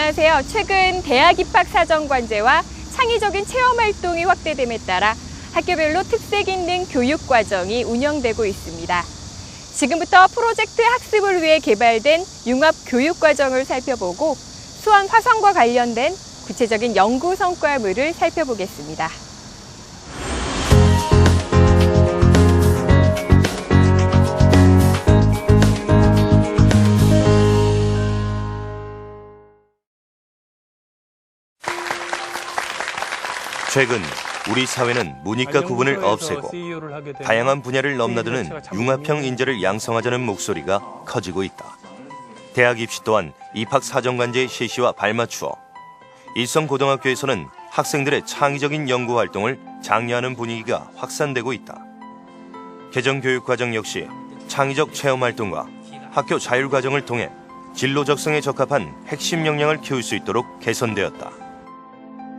안녕하세요. 최근 대학 입학 사정관제와 창의적인 체험 활동이 확대됨에 따라 학교별로 특색 있는 교육 과정이 운영되고 있습니다. 지금부터 프로젝트 학습을 위해 개발된 융합 교육 과정을 살펴보고 수원 화성과 관련된 구체적인 연구 성과물을 살펴보겠습니다. 최근 우리 사회는 문이과 구분을 없애고 다양한 분야를 넘나드는 융합형 인재를 양성하자는 목소리가 커지고 있다. 대학 입시 또한 입학 사정관제의 실시와 발맞추어 일성고등학교에서는 학생들의 창의적인 연구 활동을 장려하는 분위기가 확산되고 있다. 개정교육과정 역시 창의적 체험 활동과 학교 자율과정을 통해 진로 적성에 적합한 핵심 역량을 키울 수 있도록 개선되었다.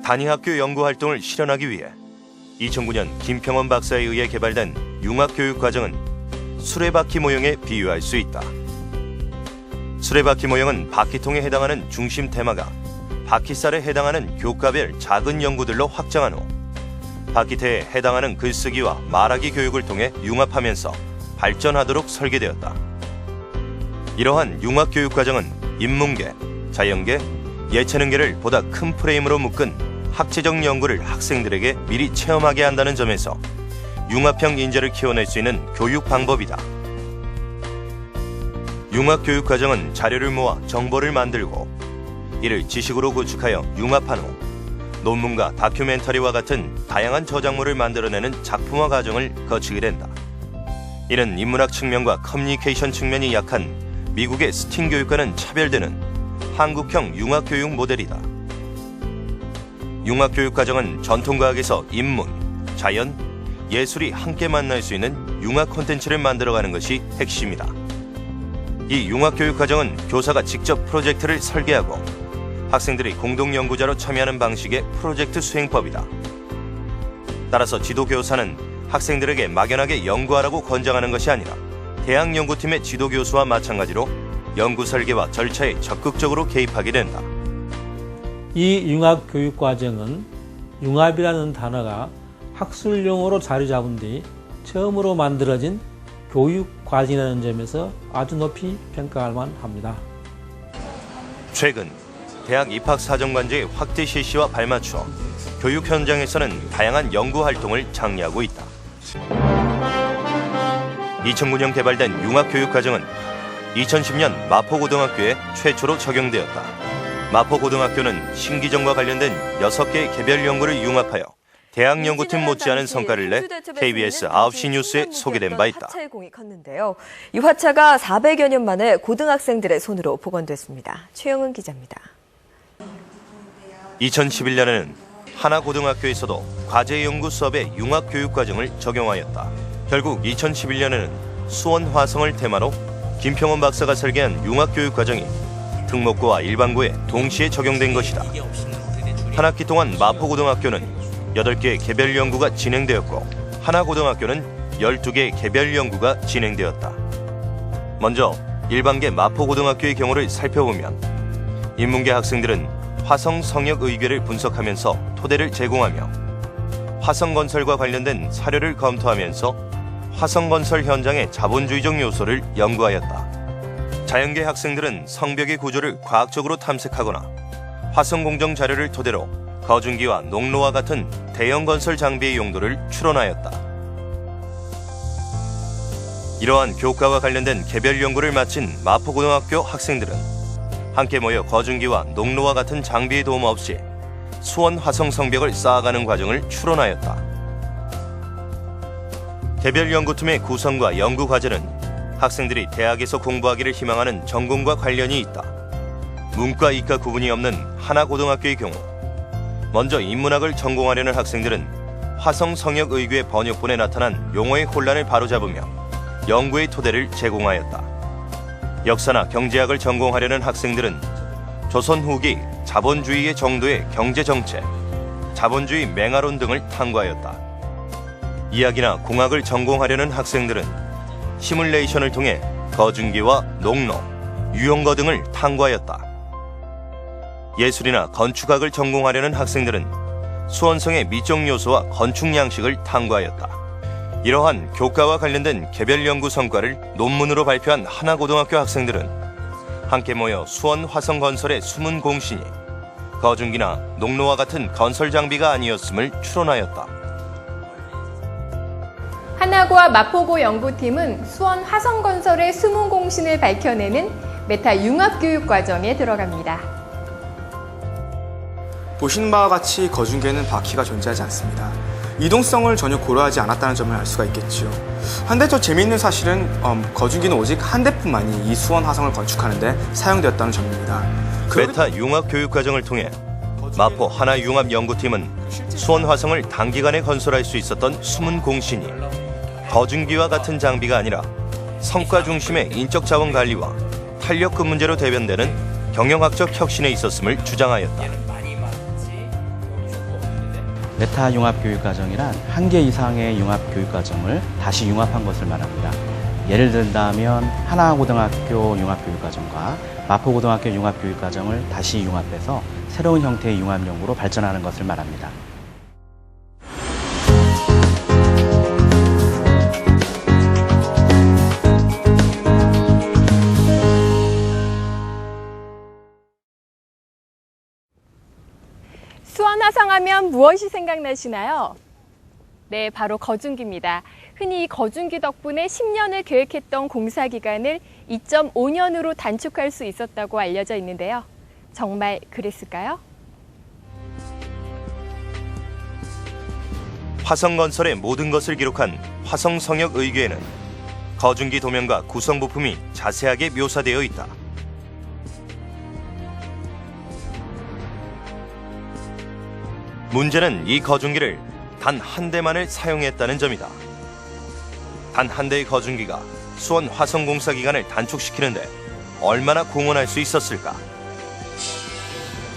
단위학교 연구활동을 실현하기 위해 2009년 김평원 박사에 의해 개발된 융합교육과정은 수레바퀴 모형에 비유할 수 있다. 수레바퀴 모형은 바퀴통에 해당하는 중심 테마가 바퀴살에 해당하는 교과별 작은 연구들로 확장한 후 바퀴테에 해당하는 글쓰기와 말하기 교육을 통해 융합하면서 발전하도록 설계되었다. 이러한 융합교육과정은 인문계, 자연계, 예체능계를 보다 큰 프레임으로 묶은 학제적 연구를 학생들에게 미리 체험하게 한다는 점에서 융합형 인재를 키워낼 수 있는 교육 방법이다. 융합교육과정은 자료를 모아 정보를 만들고 이를 지식으로 구축하여 융합한 후 논문과 다큐멘터리와 같은 다양한 저작물을 만들어내는 작품화 과정을 거치게 된다. 이는 인문학 측면과 커뮤니케이션 측면이 약한 미국의 스팅 교육과는 차별되는 한국형 융합교육 모델이다. 융합교육과정은 전통과학에서 인문, 자연, 예술이 함께 만날 수 있는 융합 콘텐츠를 만들어가는 것이 핵심이다. 이 융합교육과정은 교사가 직접 프로젝트를 설계하고 학생들이 공동연구자로 참여하는 방식의 프로젝트 수행법이다. 따라서 지도교사는 학생들에게 막연하게 연구하라고 권장하는 것이 아니라 대학 연구팀의 지도교수와 마찬가지로 연구 설계와 절차에 적극적으로 개입하게 된다. 이 융합교육과정은 융합이라는 단어가 학술용어로 자리 잡은 뒤 처음으로 만들어진 교육과정이라는 점에서 아주 높이 평가할 만합니다. 최근 대학 입학 사정관제의 확대 실시와 발맞추어 교육 현장에서는 다양한 연구 활동을 장려하고 있다. 2009년 개발된 융합교육과정은 2010년 마포고등학교에 최초로 적용되었다. 마포고등학교는 신기정과 관련된 6개의 개별 연구를 융합하여 대학 연구팀 못지않은 성과를 내 KBS 9시 뉴스에 소개된 바 있다. 화차의 공이 컸는데요. 이 화차가 400여 년 만에 고등학생들의 손으로 복원됐습니다. 최영은 기자입니다. 2011년에는 하나고등학교에서도 과제연구 수업에 융합교육과정을 적용하였다. 결국 2011년에는 수원 화성을 테마로 김평원 박사가 설계한 융합교육과정이 특목고와 일반고에 동시에 적용된 것이다. 한 학기 동안 마포고등학교는 8개의 개별 연구가 진행되었고 하나고등학교는 12개의 개별 연구가 진행되었다. 먼저 일반계 마포고등학교의 경우를 살펴보면 인문계 학생들은 화성 성역 의궤를 분석하면서 토대를 제공하며 화성건설과 관련된 사료를 검토하면서 화성건설 현장의 자본주의적 요소를 연구하였다. 자연계 학생들은 성벽의 구조를 과학적으로 탐색하거나 화성공정 자료를 토대로 거중기와 농로와 같은 대형 건설 장비의 용도를 추론하였다. 이러한 교과와 관련된 개별 연구를 마친 마포고등학교 학생들은 함께 모여 거중기와 농로와 같은 장비의 도움 없이 수원 화성 성벽을 쌓아가는 과정을 추론하였다. 개별 연구팀의 구성과 연구 과제는 학생들이 대학에서 공부하기를 희망하는 전공과 관련이 있다. 문과, 이과 구분이 없는 하나고등학교의 경우 먼저 인문학을 전공하려는 학생들은 화성 성역 의궤 번역본에 나타난 용어의 혼란을 바로잡으며 연구의 토대를 제공하였다. 역사나 경제학을 전공하려는 학생들은 조선 후기 자본주의의 정도의 경제정책, 자본주의 맹아론 등을 탐구하였다. 이야기나 공학을 전공하려는 학생들은 시뮬레이션을 통해 거중기와 농로, 유형거 등을 탐구하였다. 예술이나 건축학을 전공하려는 학생들은 수원성의 미적 요소와 건축 양식을 탐구하였다. 이러한 교과와 관련된 개별 연구 성과를 논문으로 발표한 하나고등학교 학생들은 함께 모여 수원 화성건설의 숨은 공신이 거중기나 농로와 같은 건설 장비가 아니었음을 추론하였다. 하나고와 마포고 연구팀은 수원 화성건설의 숨은 공신을 밝혀내는 메타 융합교육 과정에 들어갑니다. 보시는 바와 같이 거중기에는 바퀴가 존재하지 않습니다. 이동성을 전혀 고려하지 않았다는 점을 알 수가 있겠지요. 한데 더 재미있는 사실은 거중기는 오직 한 대뿐만이 이 수원 화성을 건축하는 데 사용되었다는 점입니다. 메타 융합 교육 과정을 통해 마포 하나 융합 연구팀은 수원 화성을 단기간에 건설할 수 있었던 숨은 공신이 거중기와 같은 장비가 아니라 성과 중심의 인적 자원 관리와 탄력급 문제로 대변되는 경영학적 혁신에 있었음을 주장하였다. 메타 융합 교육 과정이란 한 개 이상의 융합 교육 과정을 다시 융합한 것을 말합니다. 예를 든다면 하나고등학교 융합 교육 과정과 마포고등학교 융합 교육 과정을 다시 융합해서 새로운 형태의 융합연구로 발전하는 것을 말합니다. 수원 화성하면 무엇이 생각나시나요? 네, 바로 거중기입니다. 흔히 거중기 덕분에 10년을 계획했던 공사 기간을 2.5년으로 단축할 수 있었다고 알려져 있는데요. 정말 그랬을까요? 화성건설의 모든 것을 기록한 화성성역의궤에는 거중기 도면과 구성 부품이 자세하게 묘사되어 있다. 문제는 이 거중기를 단 한 대만을 사용했다는 점이다. 단 한 대의 거중기가 수원 화성공사 기간을 단축시키는데 얼마나 공헌할 수 있었을까?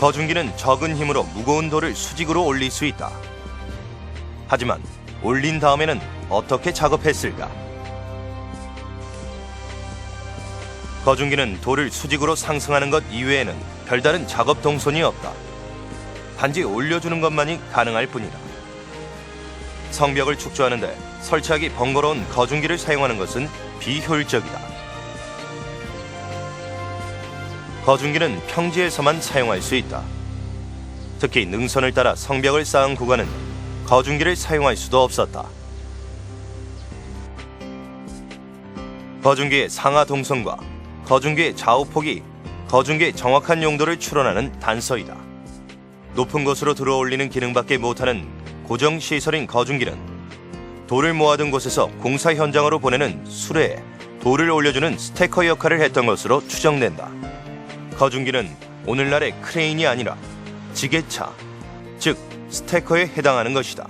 거중기는 적은 힘으로 무거운 돌을 수직으로 올릴 수 있다. 하지만 올린 다음에는 어떻게 작업했을까? 거중기는 돌을 수직으로 상승하는 것 이외에는 별다른 작업 동선이 없다. 단지 올려주는 것만이 가능할 뿐이다. 성벽을 축조하는데 설치하기 번거로운 거중기를 사용하는 것은 비효율적이다. 거중기는 평지에서만 사용할 수 있다. 특히 능선을 따라 성벽을 쌓은 구간은 거중기를 사용할 수도 없었다. 거중기의 상하 동선과 거중기의 좌우폭이 거중기의 정확한 용도를 추론하는 단서이다. 높은 곳으로 들어올리는 기능밖에 못하는 고정시설인 거중기는 돌을 모아둔 곳에서 공사 현장으로 보내는 수레에 돌을 올려주는 스태커 역할을 했던 것으로 추정된다. 거중기는 오늘날의 크레인이 아니라 지게차, 즉 스태커에 해당하는 것이다.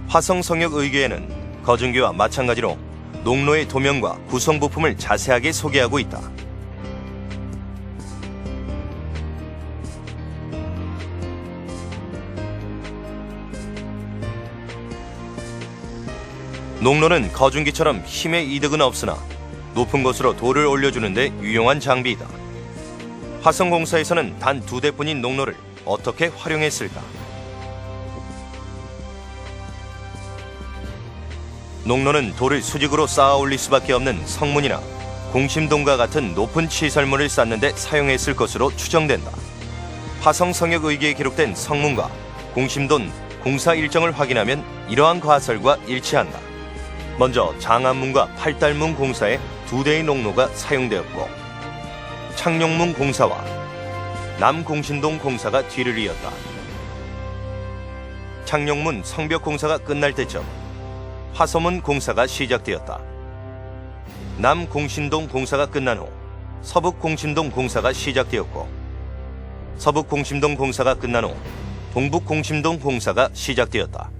화성성역의궤에는 거중기와 마찬가지로 농로의 도면과 구성 부품을 자세하게 소개하고 있다. 농로는 거중기처럼 힘의 이득은 없으나 높은 곳으로 돌을 올려주는 데 유용한 장비이다. 화성공사에서는 단 2대뿐인 농로를 어떻게 활용했을까? 농로는 돌을 수직으로 쌓아 올릴 수밖에 없는 성문이나 공심동과 같은 높은 시설물을 쌓는 데 사용했을 것으로 추정된다. 화성성역의궤에 기록된 성문과 공심동 공사 일정을 확인하면 이러한 과설과 일치한다. 먼저 장안문과 팔달문 공사에 2대의 농로가 사용되었고 창룡문 공사와 남공신동 공사가 뒤를 이었다. 창룡문 성벽 공사가 끝날 때쯤 화서문 공사가 시작되었다. 남공신동 공사가 끝난 후 서북공신동 공사가 시작되었고 서북공신동 공사가 끝난 후 동북공신동 공사가 시작되었다.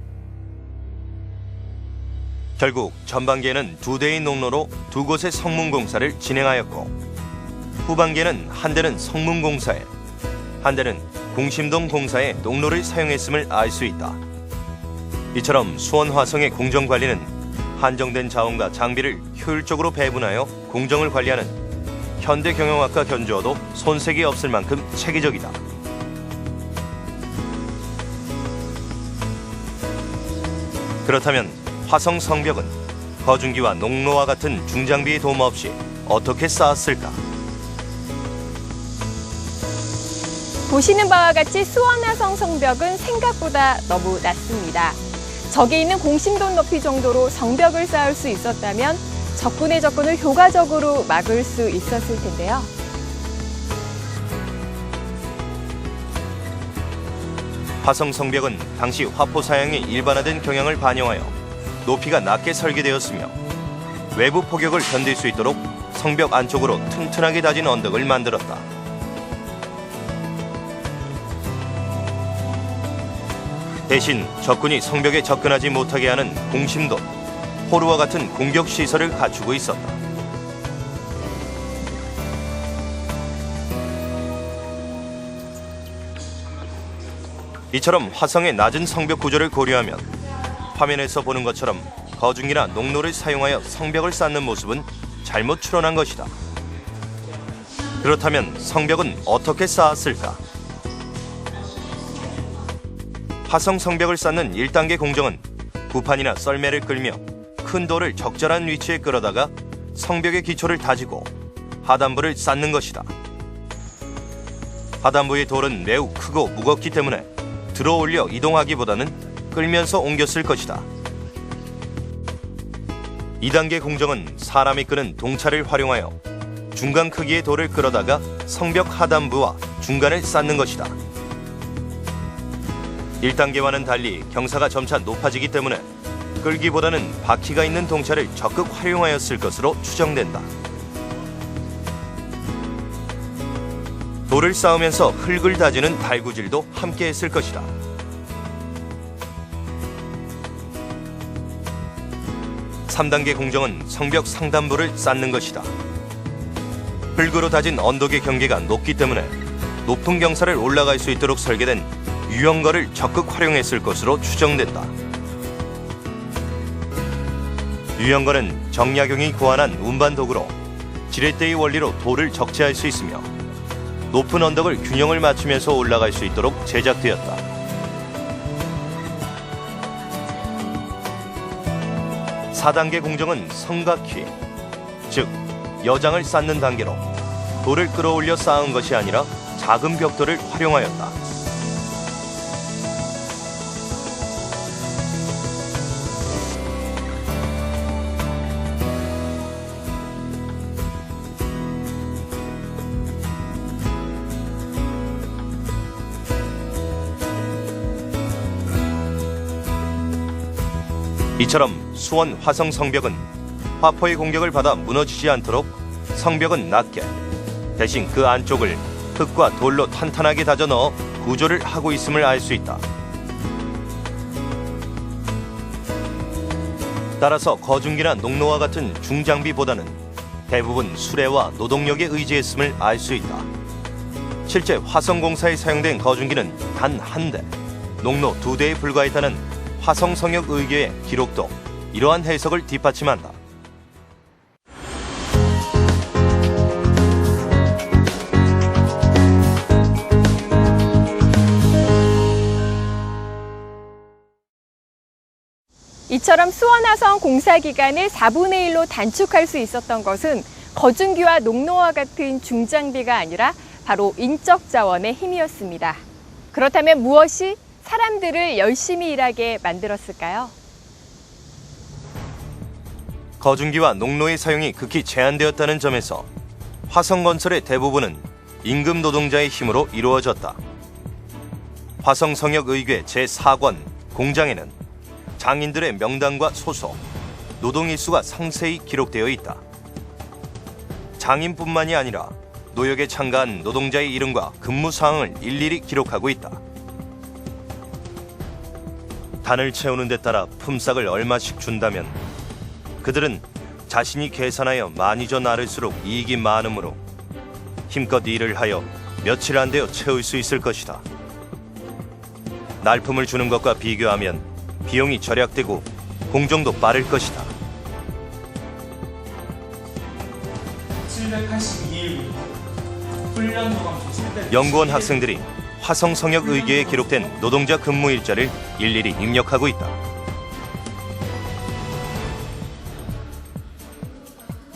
결국 전반기에는 2대의 농로로 2곳의 성문공사를 진행하였고 후반기에는 한 대는 성문공사에 한 대는 공심동 공사에 농로를 사용했음을 알 수 있다. 이처럼 수원 화성의 공정관리는 한정된 자원과 장비를 효율적으로 배분하여 공정을 관리하는 현대경영학과 견주어도 손색이 없을 만큼 체계적이다. 그렇다면 화성 성벽은 거중기와 농로와 같은 중장비의 도움 없이 어떻게 쌓았을까? 보시는 바와 같이 수원화성 성벽은 생각보다 너무 낮습니다. 적이 있는 공심돈 높이 정도로 성벽을 쌓을 수 있었다면 적군의 접근을 효과적으로 막을 수 있었을 텐데요. 화성 성벽은 당시 화포 사양이 일반화된 경향을 반영하여 높이가 낮게 설계되었으며 외부 포격을 견딜 수 있도록 성벽 안쪽으로 튼튼하게 다진 언덕을 만들었다. 대신 적군이 성벽에 접근하지 못하게 하는 공심도, 포루와 같은 공격 시설을 갖추고 있었다. 이처럼 화성의 낮은 성벽 구조를 고려하면 화면에서 보는 것처럼 거중이나 농로를 사용하여 성벽을 쌓는 모습은 잘못 추론한 것이다. 그렇다면 성벽은 어떻게 쌓았을까? 화성 성벽을 쌓는 1단계 공정은 구판이나 썰매를 끌며 큰 돌을 적절한 위치에 끌어다가 성벽의 기초를 다지고 하단부를 쌓는 것이다. 하단부의 돌은 매우 크고 무겁기 때문에 들어 올려 이동하기보다는 끌면서 옮겼을 것이다. 2단계 공정은 사람이 끄는 동차를 활용하여 중간 크기의 돌을 끌어다가 성벽 하단부와 중간을 쌓는 것이다. 1단계와는 달리 경사가 점차 높아지기 때문에 끌기보다는 바퀴가 있는 동차를 적극 활용하였을 것으로 추정된다. 돌을 쌓으면서 흙을 다지는 달구질도 함께 했을 것이다. (3단계) 공정은 성벽 상단부를 쌓는 것이다. 흙으로 다진 언덕의 경계가 높기 때문에 높은 경사를 올라갈 수 있도록 설계된 유형거를 적극 활용했을 것으로 추정된다. 유형거는 정약용이 고안한 운반 도구로 지렛대의 원리로 돌을 적재할 수 있으며 높은 언덕을 균형을 맞추면서 올라갈 수 있도록 제작되었다. 4단계 공정은 성각휘, 즉 여장을 쌓는 단계로 돌을 끌어올려 쌓은 것이 아니라 작은 벽돌을 활용하였다. 이처럼 수원 화성 성벽은 화포의 공격을 받아 무너지지 않도록 성벽은 낮게, 대신 그 안쪽을 흙과 돌로 탄탄하게 다져 넣어 구조를 하고 있음을 알 수 있다. 따라서 거중기나 농로와 같은 중장비보다는 대부분 수레와 노동력에 의지했음을 알 수 있다. 실제 화성공사에 사용된 거중기는 단 한 대, 농로 2대에 불과했다는 화성성역 의궤의 기록도 이러한 해석을 뒷받침한다. 이처럼 수원화성 공사 기간을 4분의 1로 단축할 수 있었던 것은 거중기와 농로와 같은 중장비가 아니라 바로 인적 자원의 힘이었습니다. 그렇다면 무엇이 사람들을 열심히 일하게 만들었을까요? 거중기와 농로의 사용이 극히 제한되었다는 점에서 화성건설의 대부분은 임금 노동자의 힘으로 이루어졌다. 화성성역의궤 제4권 공장에는 장인들의 명단과 소속, 노동일수가 상세히 기록되어 있다. 장인뿐만이 아니라 노역에 참가한 노동자의 이름과 근무 사항을 일일이 기록하고 있다. 단을 채우는 데 따라 품삯을 얼마씩 준다면 그들은 자신이 계산하여 많이 줘 나를수록 이익이 많으므로 힘껏 일을 하여 며칠 안 되어 채울 수 있을 것이다. 날품을 주는 것과 비교하면 비용이 절약되고 공정도 빠를 것이다. 782일 연구원 학생들이 화성 성역 의궤에 기록된 노동자 근무 일자를 일일이 입력하고 있다.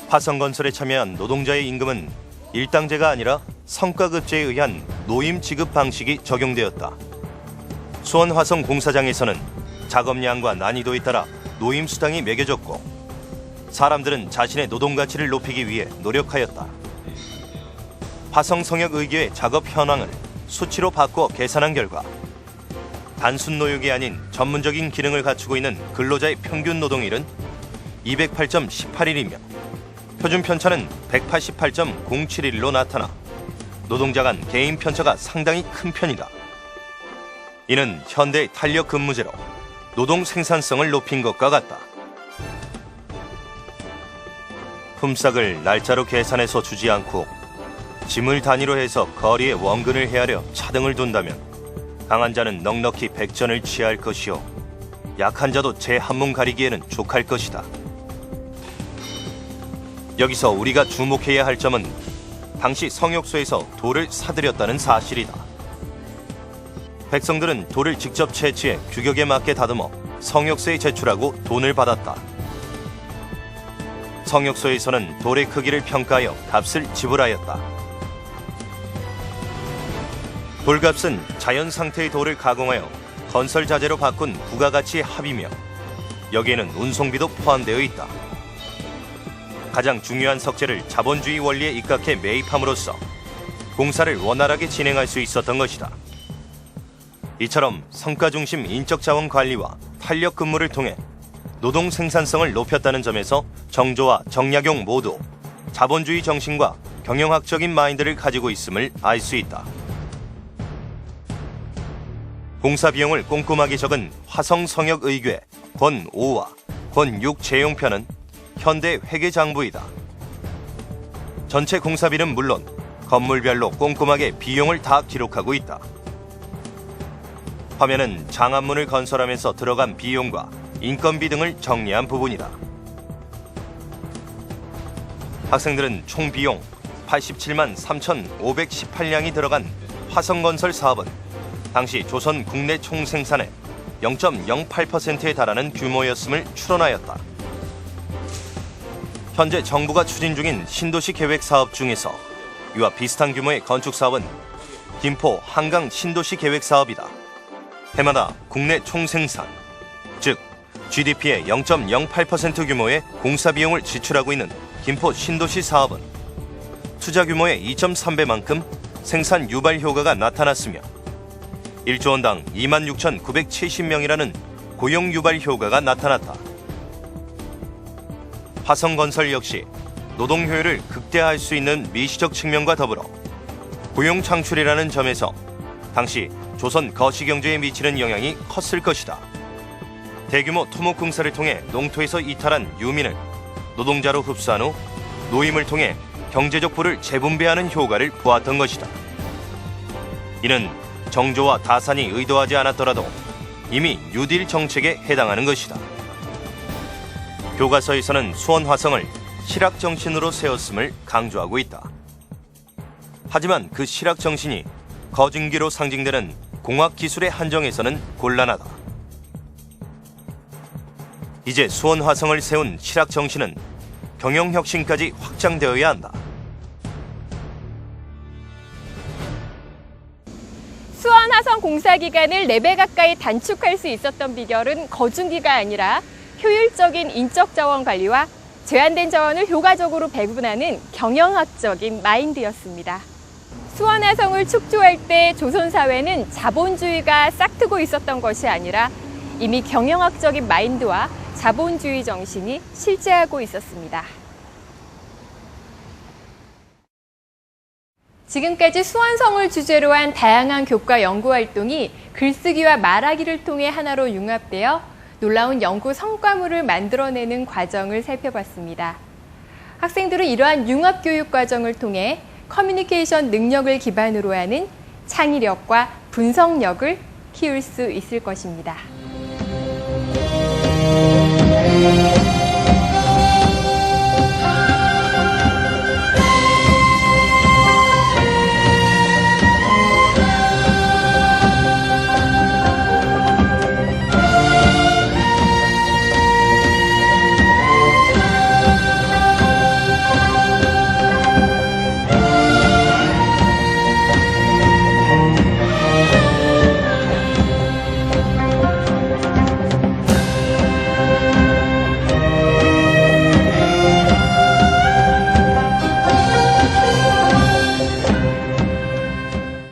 화성 건설에 참여한 노동자의 임금은 일당제가 아니라 성과급제에 의한 노임 지급 방식이 적용되었다. 수원 화성 공사장에서는 작업량과 난이도에 따라 노임 수당이 매겨졌고 사람들은 자신의 노동 가치를 높이기 위해 노력하였다. 화성 성역 의궤의 작업 현황을 수치로 바꿔 계산한 결과 단순 노역이 아닌 전문적인 기능을 갖추고 있는 근로자의 평균 노동일은 208.18일이며 표준 편차는 188.07일로 나타나 노동자 간 개인 편차가 상당히 큰 편이다. 이는 현대 탄력 근무제로 노동 생산성을 높인 것과 같다. 품삯을 날짜로 계산해서 주지 않고 짐을 단위로 해서 거리에 원근을 헤아려 차등을 둔다면 강한 자는 넉넉히 백전을 취할 것이요 약한 자도 제 한몸 가리기에는 족할 것이다. 여기서 우리가 주목해야 할 점은 당시 성역소에서 돌을 사들였다는 사실이다. 백성들은 돌을 직접 채취해 규격에 맞게 다듬어 성역소에 제출하고 돈을 받았다. 성역소에서는 돌의 크기를 평가하여 값을 지불하였다. 돌값은 자연 상태의 돌을 가공하여 건설 자재로 바꾼 부가가치의 합이며 여기에는 운송비도 포함되어 있다. 가장 중요한 석재를 자본주의 원리에 입각해 매입함으로써 공사를 원활하게 진행할 수 있었던 것이다. 이처럼 성과 중심 인적 자원 관리와 탄력 근무를 통해 노동 생산성을 높였다는 점에서 정조와 정약용 모두 자본주의 정신과 경영학적인 마인드를 가지고 있음을 알 수 있다. 공사 비용을 꼼꼼하게 적은 화성 성역 의궤 권 5와 권 6 재용편은 현대 회계장부이다. 전체 공사비는 물론 건물별로 꼼꼼하게 비용을 다 기록하고 있다. 화면은 장안문을 건설하면서 들어간 비용과 인건비 등을 정리한 부분이다. 학생들은 총 비용 87만 3,518량이 들어간 화성건설 사업은 당시 조선 국내 총생산의 0.08%에 달하는 규모였음을 추론하였다. 현재 정부가 추진 중인 신도시 계획 사업 중에서 이와 비슷한 규모의 건축 사업은 김포 한강 신도시 계획 사업이다. 해마다 국내 총생산, 즉 GDP의 0.08% 규모의 공사 비용을 지출하고 있는 김포 신도시 사업은 투자 규모의 2.3배만큼 생산 유발 효과가 나타났으며 1조 원당 26,970명이라는 고용 유발 효과가 나타났다. 화성건설 역시 노동 효율을 극대화할 수 있는 미시적 측면과 더불어 고용 창출이라는 점에서 당시 조선 거시경제에 미치는 영향이 컸을 것이다. 대규모 토목공사를 통해 농토에서 이탈한 유민을 노동자로 흡수한 후 노임을 통해 경제적 부를 재분배하는 효과를 보았던 것이다. 이는 정조와 다산이 의도하지 않았더라도 이미 뉴딜 정책에 해당하는 것이다. 교과서에서는 수원 화성을 실학정신으로 세웠음을 강조하고 있다. 하지만 그 실학정신이 거중기로 상징되는 공학기술의 한정에서는 곤란하다. 이제 수원 화성을 세운 실학정신은 경영혁신까지 확장되어야 한다. 수원 화성 공사 기간을 4배 가까이 단축할 수 있었던 비결은 거중기가 아니라 효율적인 인적 자원 관리와 제한된 자원을 효과적으로 배분하는 경영학적인 마인드였습니다. 수원 화성을 축조할 때 조선 사회는 자본주의가 싹트고 있었던 것이 아니라 이미 경영학적인 마인드와 자본주의 정신이 실재하고 있었습니다. 지금까지 수원성을 주제로 한 다양한 교과 연구 활동이 글쓰기와 말하기를 통해 하나로 융합되어 놀라운 연구 성과물을 만들어내는 과정을 살펴봤습니다. 학생들은 이러한 융합 교육 과정을 통해 커뮤니케이션 능력을 기반으로 하는 창의력과 분석력을 키울 수 있을 것입니다.